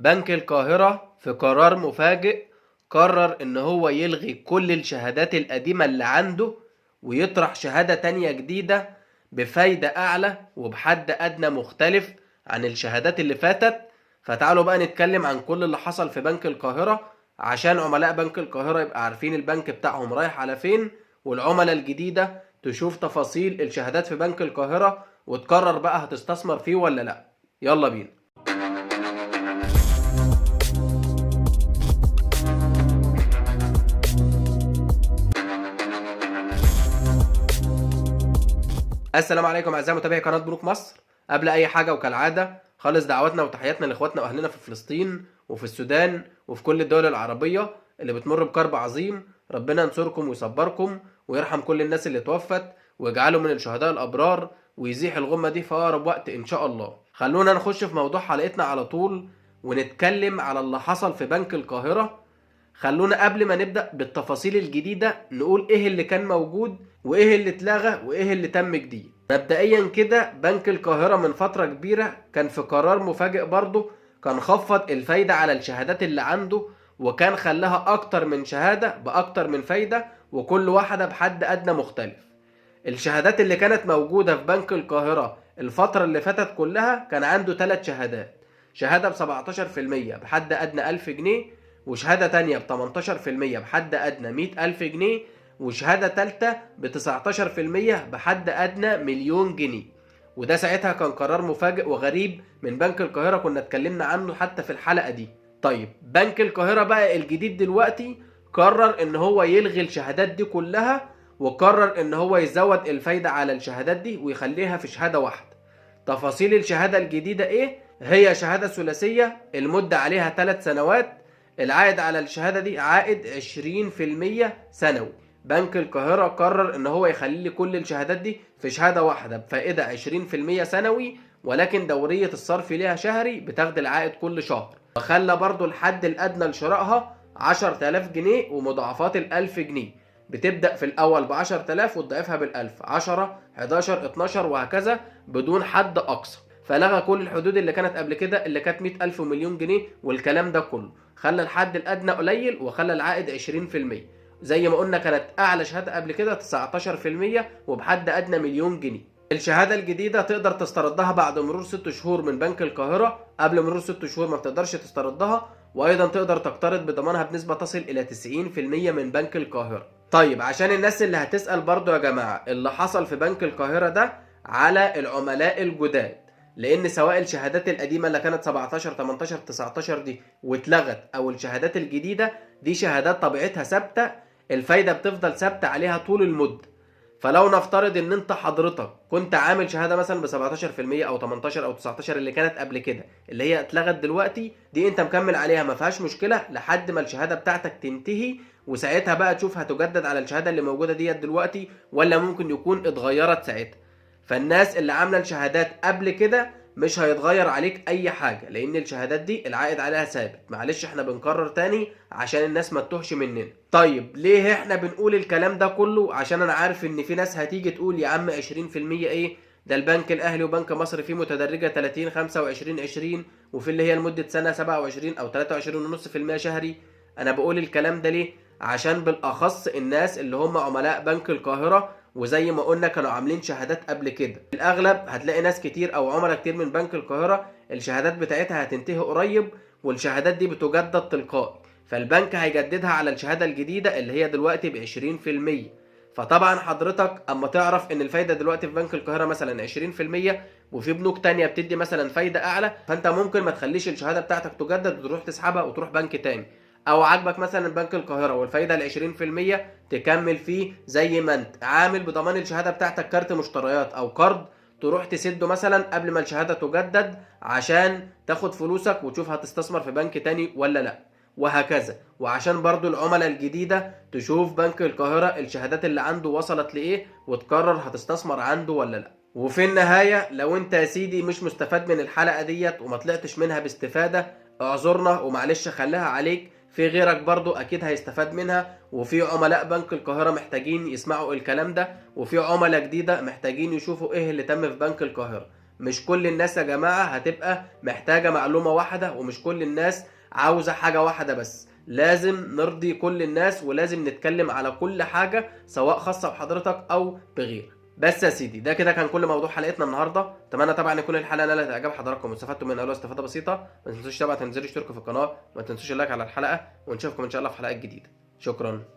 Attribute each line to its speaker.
Speaker 1: بنك القاهرة في قرار مفاجئ قرر ان هو يلغي كل الشهادات القديمة اللي عنده ويطرح شهادة تانية جديدة بفايدة اعلى وبحد ادنى مختلف عن الشهادات اللي فاتت. فتعالوا بقى نتكلم عن كل اللي حصل في بنك القاهرة عشان عملاء بنك القاهرة يبقى عارفين البنك بتاعهم رايح على فين، والعملاء الجديدة تشوف تفاصيل الشهادات في بنك القاهرة وتقرر بقى هتستثمر فيه ولا لا. يلا بينا. السلام عليكم اعزائي متابعي قناه بنوك مصر. قبل اي حاجه وكالعاده خالص دعواتنا وتحياتنا لاخواتنا واهلنا في فلسطين وفي السودان وفي كل الدول العربيه اللي بتمر بكرب عظيم. ربنا ينصركم ويصبركم ويرحم كل الناس اللي توفت ويجعله من الشهداء الابرار ويزيح الغمه دي في اقرب وقت ان شاء الله. خلونا نخش في موضوع حلقتنا على طول ونتكلم على اللي حصل في بنك القاهره. خلونا قبل ما نبدأ بالتفاصيل الجديدة نقول ايه اللي كان موجود وايه اللي اتلغى وايه اللي تم جديد. مبدئيا كده بنك القاهرة من فترة كبيرة كان في قرار مفاجئ برضه، كان خفض الفايدة على الشهادات اللي عنده وكان خلاها اكتر من شهادة باكتر من فايدة وكل واحدة بحد ادنى مختلف. الشهادات اللي كانت موجودة في بنك القاهرة الفترة اللي فاتت كلها كان عنده 3 شهادات، شهادة ب 17% بحد ادنى 1000 جنيه، وشهادة تانية ب 18% بحد أدنى 100,000 جنيه، وشهادة تالتة ب 19% بحد أدنى مليون جنيه. وده ساعتها كان قرار مفاجئ وغريب من بنك القاهرة، كنا اتكلمنا عنه حتى في الحلقة دي. طيب بنك القاهرة بقى الجديد دلوقتي قرر ان هو يلغي الشهادات دي كلها، وقرر ان هو يزود الفايدة على الشهادات دي ويخليها في شهادة واحدة. تفاصيل الشهادة الجديدة ايه؟ هي شهادة ثلاثية المدة عليها 3 سنوات، العائد على الشهادة دي عائد 20% سنوي. بنك القاهرة قرر ان هو يخلي لي كل الشهادات دي في شهادة واحدة بفائدة 20% سنوي، ولكن دورية الصرف ليها شهري بتاخد العائد كل شهر. وخلى برضو الحد الادنى لشرائها 10,000 جنيه ومضاعفات 1000 جنيه، بتبدأ في الاول ب 10,000 وتضعفها بال1000، 10 11 12 وهكذا بدون حد اقصى. فلغى كل الحدود اللي كانت قبل كده اللي كانت 100,000 ومليون جنيه والكلام ده كله، خلى الحد الادنى قليل وخلى العائد 20%. زي ما قلنا كانت اعلى شهاده قبل كده 19% وبحد ادنى مليون جنيه. الشهاده الجديده تقدر تستردها بعد مرور 6 شهور من بنك القاهره، قبل مرور 6 شهور ما بتقدرش تستردها، وايضا تقدر تقترض بضمانها بنسبه تصل الى 90% من بنك القاهره. طيب عشان الناس اللي هتسال برضو يا جماعه، اللي حصل في بنك القاهره ده على العملاء الجداد، لان سواء الشهادات القديمه اللي كانت 17 18 19 دي واتلغت او الشهادات الجديده دي شهادات طبيعتها ثابته، الفايده بتفضل ثابته عليها طول المده. فلو نفترض ان انت حضرتك كنت عامل شهاده مثلا ب 17% او 18 او 19 اللي كانت قبل كده اللي هي اتلغت دلوقتي، دي انت مكمل عليها ما فيهاش مشكله لحد ما الشهاده بتاعتك تنتهي، وساعتها بقى تشوف هتجدد على الشهاده اللي موجوده ديت دلوقتي ولا ممكن يكون اتغيرت ساعتها. فالناس اللي عامله الشهادات قبل كده مش هيتغير عليك اي حاجه، لان الشهادات دي العائد عليها ثابت. معلش احنا بنكرر تاني عشان الناس ما تتوهش مننا. طيب ليه احنا بنقول الكلام ده كله؟ عشان انا عارف ان في ناس هتيجي تقول يا عم 20% ايه ده، البنك الاهلي وبنك مصر فيه متدرجه 30 25 20 وفي اللي هي لمده سنه 27 او 23.5% شهري. انا بقول الكلام ده ليه؟ عشان بالاخص الناس اللي هم عملاء بنك القاهره وزي ما قلنا كانوا عاملين شهادات قبل كده. الاغلب هتلاقي ناس كتير او عملاء كتير من بنك القاهره الشهادات بتاعتها هتنتهي قريب والشهادات دي بتجدد تلقائي، فالبنك هيجددها على الشهاده الجديده اللي هي دلوقتي ب 20%. فطبعا حضرتك اما تعرف ان الفايده دلوقتي في بنك القاهره مثلا 20% وفي بنوك تانية بتدي مثلا فايده اعلى، فانت ممكن ما تخليش الشهاده بتاعتك تجدد وتروح تسحبها وتروح بنك تاني، او عاجبك مثلا بنك القاهره والفايده ال 20% تكمل فيه زي ما انت عامل بضمان الشهاده بتاعتك كارت مشتريات او قرض، تروح تسده مثلا قبل ما الشهاده تجدد عشان تاخد فلوسك وتشوف هتستثمر في بنك تاني ولا لا، وهكذا. وعشان برضو العملاء الجديده تشوف بنك القاهره الشهادات اللي عنده وصلت لايه وتقرر هتستثمر عنده ولا لا. وفي النهايه لو انت يا سيدي مش مستفاد من الحلقه ديت وما طلعتش منها باستفاده، اعذرنا ومعلش خليها عليك، في غيرك برضو اكيد هيستفاد منها، وفي عملاء بنك القاهرة محتاجين يسمعوا الكلام ده، وفي عملاء جديدة محتاجين يشوفوا ايه اللي تم في بنك القاهرة. مش كل الناس يا جماعة هتبقى محتاجة معلومة واحدة، ومش كل الناس عاوزة حاجة واحدة بس. لازم نرضي كل الناس، ولازم نتكلم على كل حاجة سواء خاصة بحضرتك او بغيرك. بس يا سيدي، ده كده كان كل موضوع حلقتنا النهارده. اتمنى طبعا يكون الحلقه نالت اعجاب حضراتكم واستفدتوا منها ولو استفاده بسيطه. ما تنسوش طبعا تنزلوا تشتركوا في القناه، وما تنسوش اللايك على الحلقه، ونشوفكم ان شاء الله في حلقات جديده. شكرا.